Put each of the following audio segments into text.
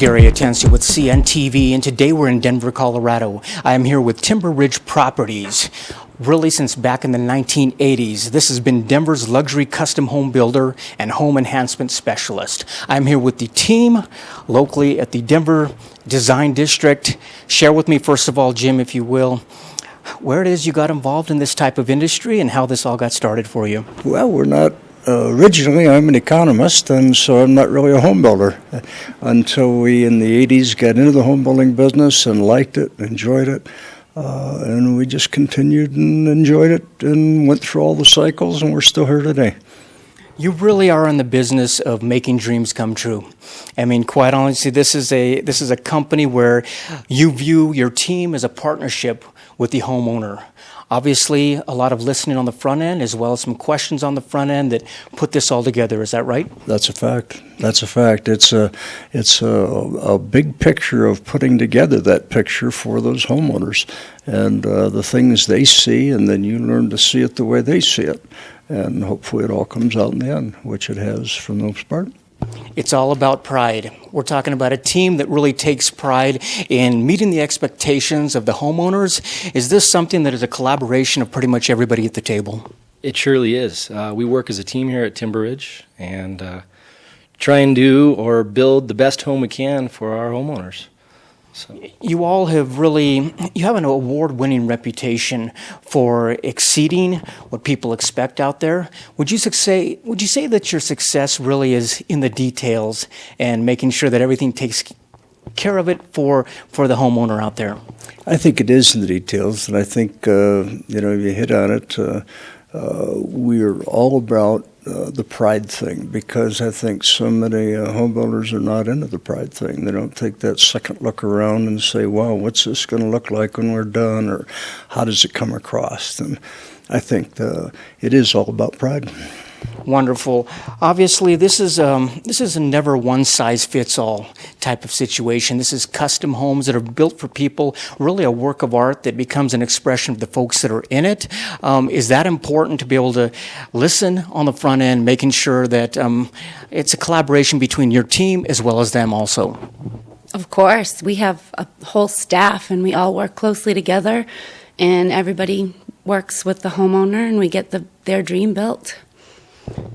Gary Atanu with CNTV, and today we're in Denver, Colorado. I am here with Timber Ridge Properties. Really, since back in the 1980s, this has been Denver's luxury custom home builder and home enhancement specialist. I'm here with the team locally at the Denver Design District. Share with me, first of all, Jim, if you will, where it is you got involved in this type of industry and how this all got started for you. Well, we're not. Originally, I'm an economist, and so I'm not really a home builder. Until we, in the 80s, got into the home building business and liked it, enjoyed it, and we just continued and enjoyed it and went through all the cycles, and we're still here today. You really are in the business of making dreams come true. I mean, quite honestly, this is a company where you view your team as a partnership with the homeowner. Obviously, a lot of listening on the front end, as well as some questions on the front end that put this all together. Is that right? That's a fact. That's a fact. It's a big picture of putting together that picture for those homeowners and the things they see, and then you learn to see it the way they see it. And hopefully it all comes out in the end, which it has for the most part. It's all about pride. We're talking about a team that really takes pride in meeting the expectations of the homeowners. Is this something that is a collaboration of pretty much everybody at the table? It surely is. We work as a team here at Timber Ridge and try and do or build the best home we can for our homeowners. So. You all have an award-winning reputation for exceeding what people expect out there. Would you say that your success really is in the details and making sure that everything takes care of it for the homeowner out there? I think it is in the details, and I think you hit on it. We're all about the pride thing, because I think so many home builders are not into the pride thing. They don't take that second look around and say, wow, what's this going to look like when we're done, or how does it come across? And I think it is all about pride. Wonderful. Obviously, this is a never one-size-fits-all type of situation. This is custom homes that are built for people, really a work of art that becomes an expression of the folks that are in it. Is that important to be able to listen on the front end, making sure that it's a collaboration between your team as well as them also? Of course. We have a whole staff, and we all work closely together, and everybody works with the homeowner, and we get their dream built.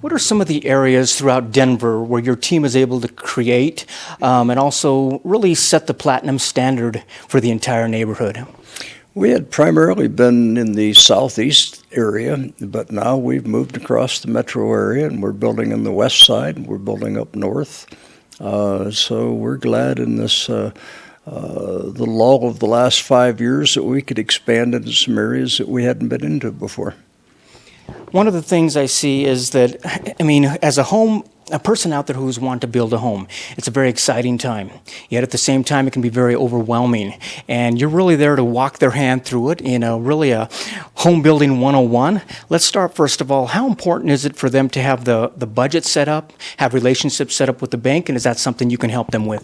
What are some of the areas throughout Denver where your team is able to create and also really set the platinum standard for the entire neighborhood? We had primarily been in the southeast area, but now we've moved across the metro area, and we're building on the west side. We're building up north. So we're glad in this the lull of the last 5 years that we could expand into some areas that we hadn't been into before. One of the things I see is that, as a person out there who's wanting to build a home, it's a very exciting time. Yet at the same time, it can be very overwhelming. And you're really there to walk their hand through it in a home building 101. Let's start, first of all, how important is it for them to have the budget set up, have relationships set up with the bank, and is that something you can help them with?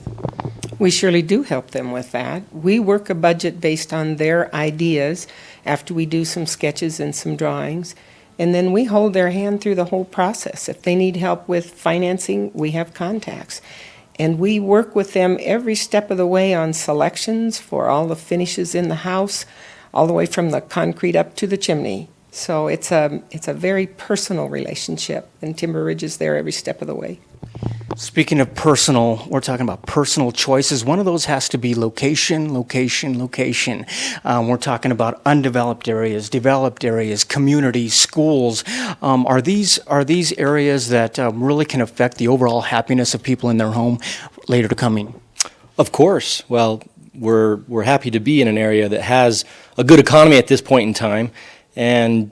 We surely do help them with that. We work a budget based on their ideas after we do some sketches and some drawings. And then we hold their hand through the whole process. If they need help with financing, we have contacts. And we work with them every step of the way on selections for all the finishes in the house, all the way from the concrete up to the chimney. So it's a very personal relationship, and Timber Ridge is there every step of the way. Speaking of personal, we're talking about personal choices. One of those has to be location, location, location. We're talking about undeveloped areas, developed areas, communities, schools. Are these areas that really can affect the overall happiness of people in their home later to coming? Of course. Well, we're happy to be in an area that has a good economy at this point in time. And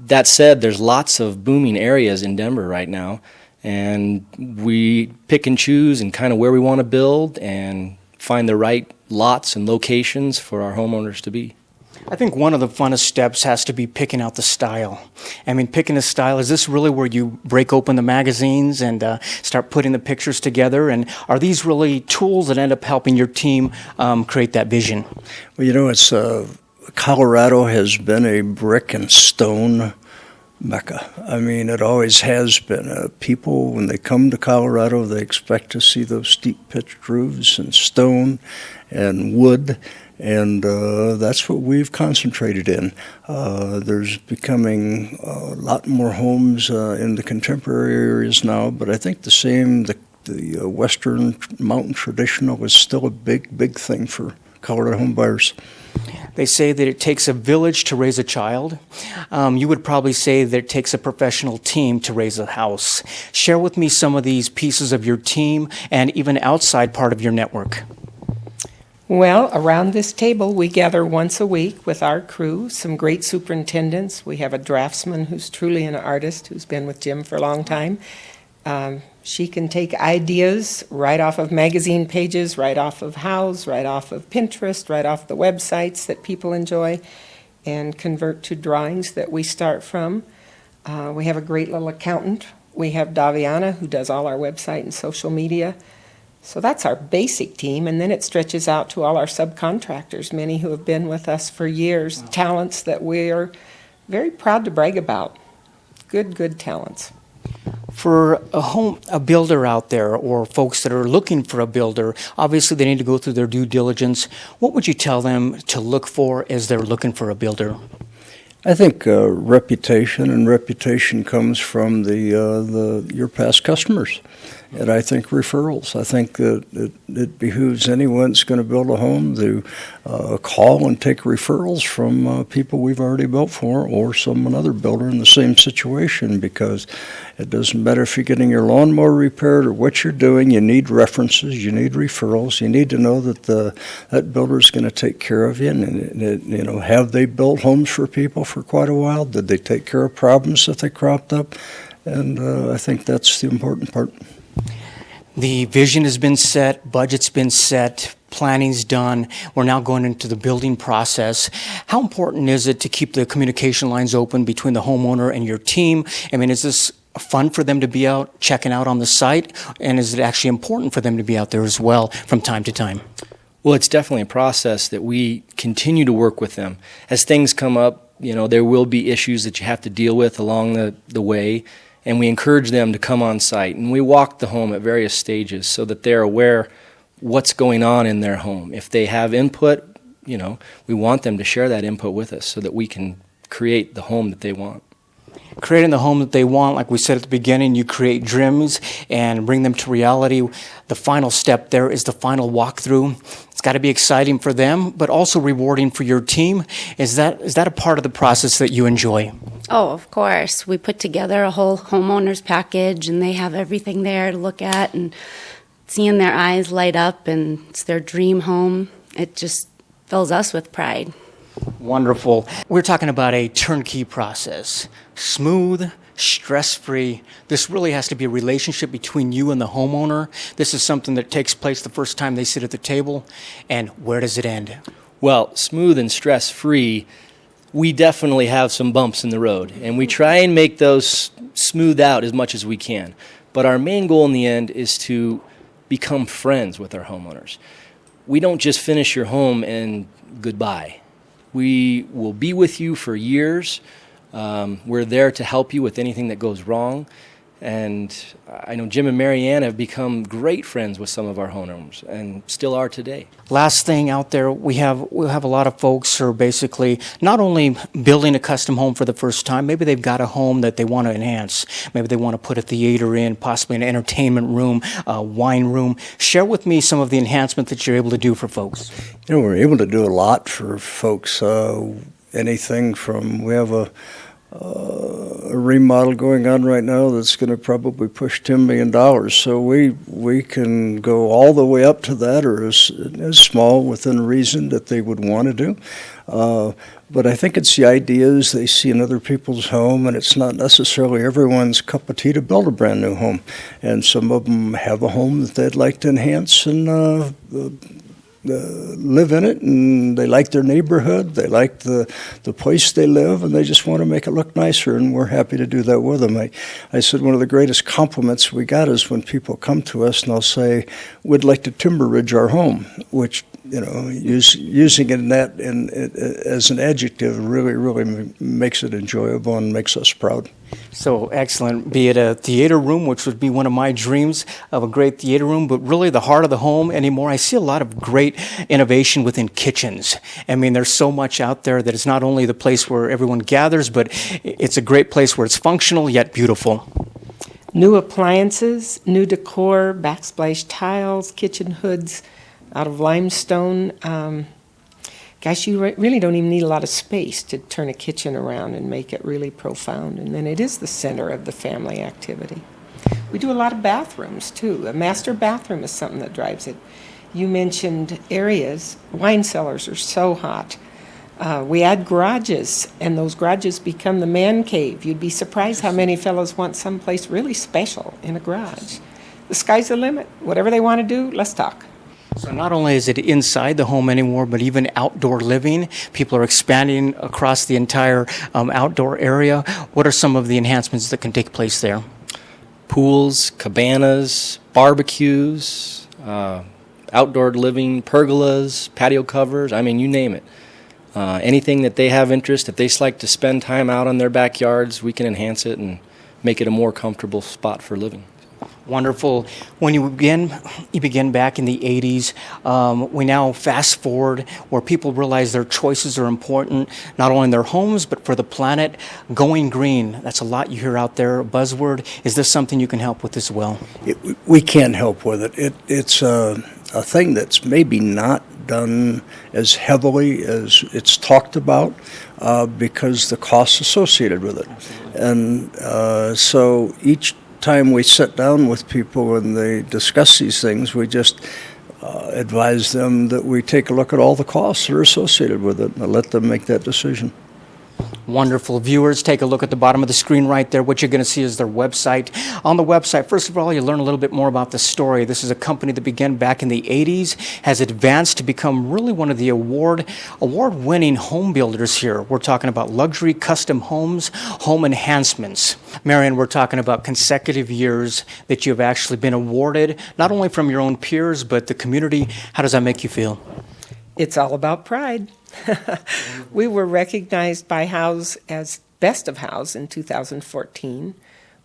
that said, there's lots of booming areas in Denver right now. And we pick and choose and kind of where we want to build and find the right lots and locations for our homeowners to be. I think one of the funnest steps has to be picking out the style. Picking a style, is this really where you break open the magazines and start putting the pictures together? And are these really tools that end up helping your team create that vision? Well, it's Colorado has been a brick and stone mecca. I mean, it always has been. People, when they come to Colorado, they expect to see those steep pitched roofs and stone and wood, and that's what we've concentrated in. There's becoming a lot more homes in the contemporary areas now, but I think the Western mountain traditional is still a big thing for Colorado home buyers. They say that it takes a village to raise a child. You would probably say that it takes a professional team to raise a house. Share with me some of these pieces of your team and even outside part of your network. Well, around this table, we gather once a week with our crew, some great superintendents. We have a draftsman who's truly an artist, who's been with Jim for a long time. She can take ideas right off of magazine pages, right off of Houzz, right off of Pinterest, right off the websites that people enjoy, and convert to drawings that we start from. We have a great little accountant. We have Daviana, who does all our website and social media. So that's our basic team, and then it stretches out to all our subcontractors, many who have been with us for years, talents that we're very proud to brag about. Good talents. For a builder out there, or folks that are looking for a builder, obviously they need to go through their due diligence. What would you tell them to look for as they're looking for a builder? I think reputation, and reputation comes from your past customers. And I think referrals. I think that it behooves anyone that's going to build a home to call and take referrals from people we've already built for, or another builder in the same situation, because it doesn't matter if you're getting your lawnmower repaired or what you're doing. You need references. You need referrals. You need to know that that builder is going to take care of you. And have they built homes for people for quite a while? Did they take care of problems that they cropped up? And I think that's the important part. The vision has been set, budget's been set, planning's done. We're now going into the building process. How important is it to keep the communication lines open between the homeowner and your team? I mean, is this fun for them to be out checking out on the site? And is it actually important for them to be out there as well from time to time? Well, it's definitely a process that we continue to work with them. As things come up, there will be issues that you have to deal with along the way. And we encourage them to come on site. And we walk the home at various stages so that they're aware what's going on in their home. If they have input, we want them to share that input with us so that we can create the home that they want. Creating the home that they want, like we said at the beginning, you create dreams and bring them to reality. The final step there is the final walkthrough. It's got to be exciting for them, but also rewarding for your team. Is that a part of the process that you enjoy? Oh, of course. We put together a whole homeowner's package, and they have everything there to look at, and seeing their eyes light up, and it's their dream home. It just fills us with pride. Wonderful. We're talking about a turnkey process. Smooth, stress-free. This really has to be a relationship between you and the homeowner. This is something that takes place the first time they sit at the table. And where does it end? Well, smooth and stress-free, we definitely have some bumps in the road. And we try and make those smooth out as much as we can. But our main goal in the end is to become friends with our homeowners. We don't just finish your home and goodbye. We will be with you for years. We're there to help you with anything that goes wrong. And I know Jim and Marianne have become great friends with some of our homeowners and still are today. Last thing out there, we'll have a lot of folks who are basically not only building a custom home for the first time, maybe they've got a home that they want to enhance. Maybe they want to put a theater in, possibly an entertainment room, a wine room. Share with me some of the enhancement that you're able to do for folks. We're able to do a lot for folks. Anything from, we have a remodel going on right now that's going to probably push $10 million. So we can go all the way up to that, or as small within reason that they would want to do. But I think it's the ideas they see in other people's home, and it's not necessarily everyone's cup of tea to build a brand new home. And some of them have a home that they'd like to enhance and live in it, and they like their neighborhood, they like the place they live, and they just want to make it look nicer, and we're happy to do that with them. I said one of the greatest compliments we got is when people come to us and they'll say, we'd like to timber ridge our home, which using it as an adjective really makes it enjoyable and makes us proud. So excellent. Be it a theater room, which would be one of my dreams of a great theater room, but really the heart of the home anymore. I see a lot of great innovation within kitchens. I mean, there's so much out there that it's not only the place where everyone gathers, but it's a great place where it's functional yet beautiful. New appliances, new decor, backsplash tiles, kitchen hoods out of limestone. Gosh, you really don't even need a lot of space to turn a kitchen around and make it really profound. And then it is the center of the family activity. We do a lot of bathrooms, too. A master bathroom is something that drives it. You mentioned areas. Wine cellars are so hot. We add garages, and those garages become the man cave. You'd be surprised how many fellows want someplace really special in a garage. The sky's the limit. Whatever they want to do, let's talk. So not only is it inside the home anymore, but even outdoor living. People are expanding across the entire outdoor area. What are some of the enhancements that can take place there? Pools, cabanas, barbecues, outdoor living, pergolas, patio covers, I mean, you name it. Anything that they have interest, if they like to spend time out on their backyards, we can enhance it and make it a more comfortable spot for living. Wonderful. When you begin back in the 80s, we now fast forward where people realize their choices are important, not only in their homes, but for the planet. Going green, that's a lot you hear out there, a buzzword. Is this something you can help with as well? We can help with it. It's a thing that's maybe not done as heavily as it's talked about because the costs associated with it. And so each time we sit down with people and they discuss these things, we just advise them that we take a look at all the costs that are associated with it and let them make that decision. Wonderful. Viewers, take a look at the bottom of the screen right there. What you're going to see is their website. On the website, first of all, you learn a little bit more about the story. This is a company that began back in the 80s, has advanced to become really one of the award-winning home builders here. We're talking about luxury custom homes, home enhancements. Marion, we're talking about consecutive years that you've actually been awarded, not only from your own peers, but the community. How does that make you feel? It's all about pride. We were recognized by House as Best of House in 2014.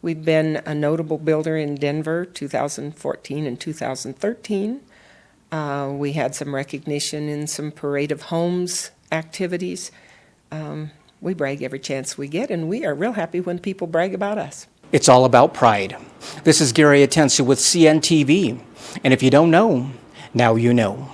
We've been a notable builder in Denver 2014 and 2013. We had some recognition in some Parade of Homes activities. We brag every chance we get, and we are real happy when people brag about us. It's all about pride. This is Gary Atanu with CNTV. And if you don't know, now you know.